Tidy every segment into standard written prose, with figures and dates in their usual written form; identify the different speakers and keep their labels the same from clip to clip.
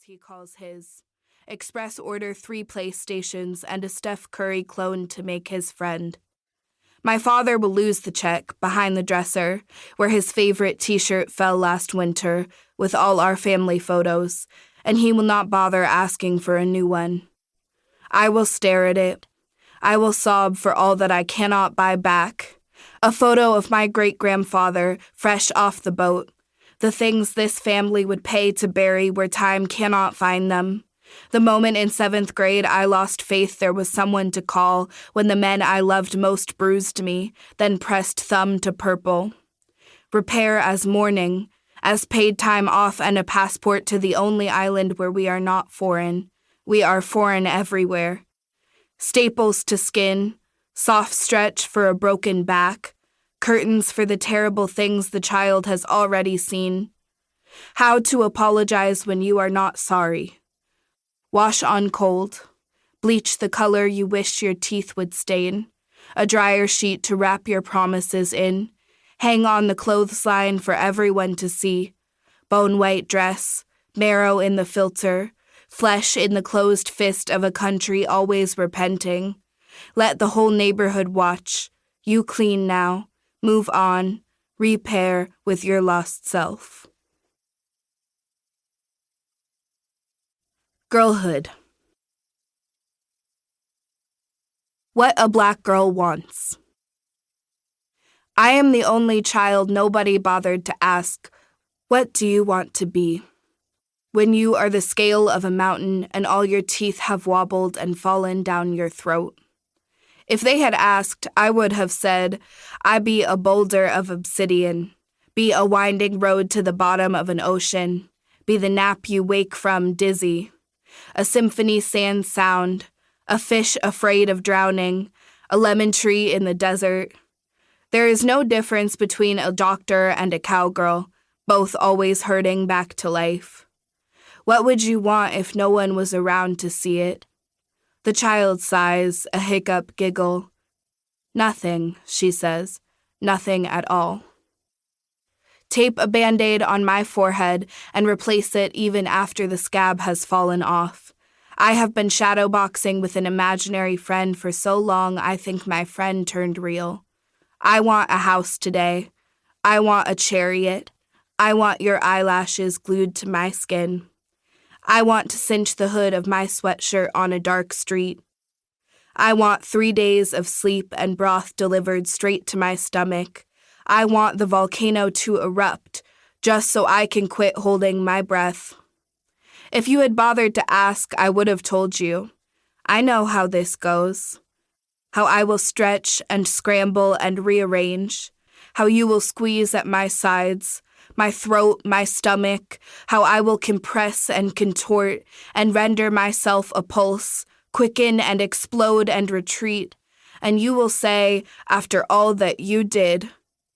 Speaker 1: he calls his. Express order 3 PlayStations and a Steph Curry clone to make his friend. My father will lose the check behind the dresser, where his favorite t-shirt fell last winter, with all our family photos, and he will not bother asking for a new one. I will stare at it. I will sob for all that I cannot buy back. A photo of my great-grandfather, fresh off the boat. The things this family would pay to bury where time cannot find them. The moment in 7th grade I lost faith there was someone to call when the men I loved most bruised me, then pressed thumb to purple. Repair as mourning, as paid time off and a passport to the only island where we are not foreign. We are foreign everywhere. Staples to skin, soft stretch for a broken back, curtains for the terrible things the child has already seen. How to apologize when you are not sorry. Wash on cold. Bleach the color you wish your teeth would stain. A dryer sheet to wrap your promises in. Hang on the clothesline for everyone to see. Bone-white dress, marrow in the filter, flesh in the closed fist of a country always repenting. Let the whole neighborhood watch. You clean now. Move on. Repair with your lost self. Girlhood. What a black girl wants. I am the only child nobody bothered to ask, what do you want to be? When you are the scale of a mountain and all your teeth have wobbled and fallen down your throat. If they had asked, I would have said, I be a boulder of obsidian, be a winding road to the bottom of an ocean, be the nap you wake from dizzy, a symphony sand sound, a fish afraid of drowning, a lemon tree in the desert. There is no difference between a doctor and a cowgirl, both always hurting back to life. What would you want if no one was around to see it? The child sighs, a hiccup giggle. Nothing, she says, nothing at all. Tape a Band-Aid on my forehead and replace it even after the scab has fallen off. I have been shadowboxing with an imaginary friend for so long I think my friend turned real. I want a house today. I want a chariot. I want your eyelashes glued to my skin. I want to cinch the hood of my sweatshirt on a dark street. I want 3 days of sleep and broth delivered straight to my stomach. I want the volcano to erupt, just so I can quit holding my breath. If you had bothered to ask, I would have told you. I know how this goes. How I will stretch and scramble and rearrange. How you will squeeze at my sides, my throat, my stomach. How I will compress and contort and render myself a pulse, quicken and explode and retreat. And you will say, after all that you did,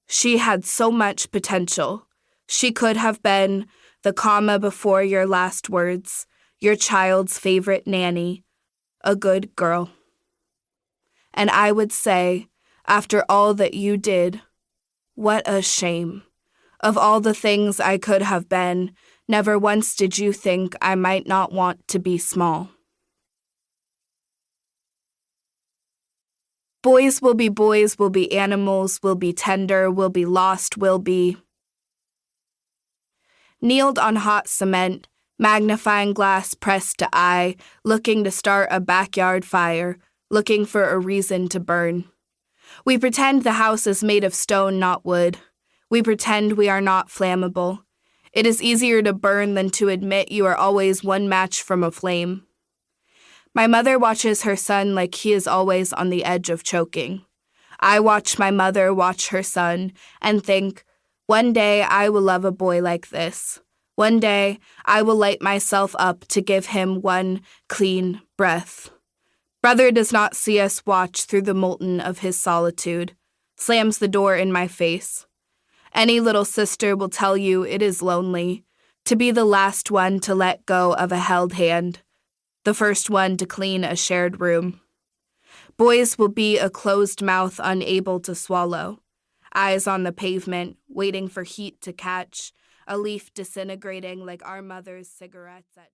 Speaker 1: she had so much potential. She could have been the comma before your last words, your child's favorite nanny, a good girl. And I would say, after all that you did, what a shame. Of all the things I could have been, never once did you think I might not want to be small. Boys will be animals, will be tender, will be lost, will be. Kneeled on hot cement, magnifying glass pressed to eye, looking to start a backyard fire, looking for a reason to burn. We pretend the house is made of stone, not wood. We pretend we are not flammable. It is easier to burn than to admit you are always one match from a flame. My mother watches her son like he is always on the edge of choking. I watch my mother watch her son and think, one day I will love a boy like this. One day I will light myself up to give him one clean breath. Brother does not see us watch through the molten of his solitude, slams the door in my face. Any little sister will tell you it is lonely, to be the last one to let go of a held hand, the first one to clean a shared room. Boys will be a closed mouth unable to swallow, eyes on the pavement, waiting for heat to catch, a leaf disintegrating like our mother's cigarettes at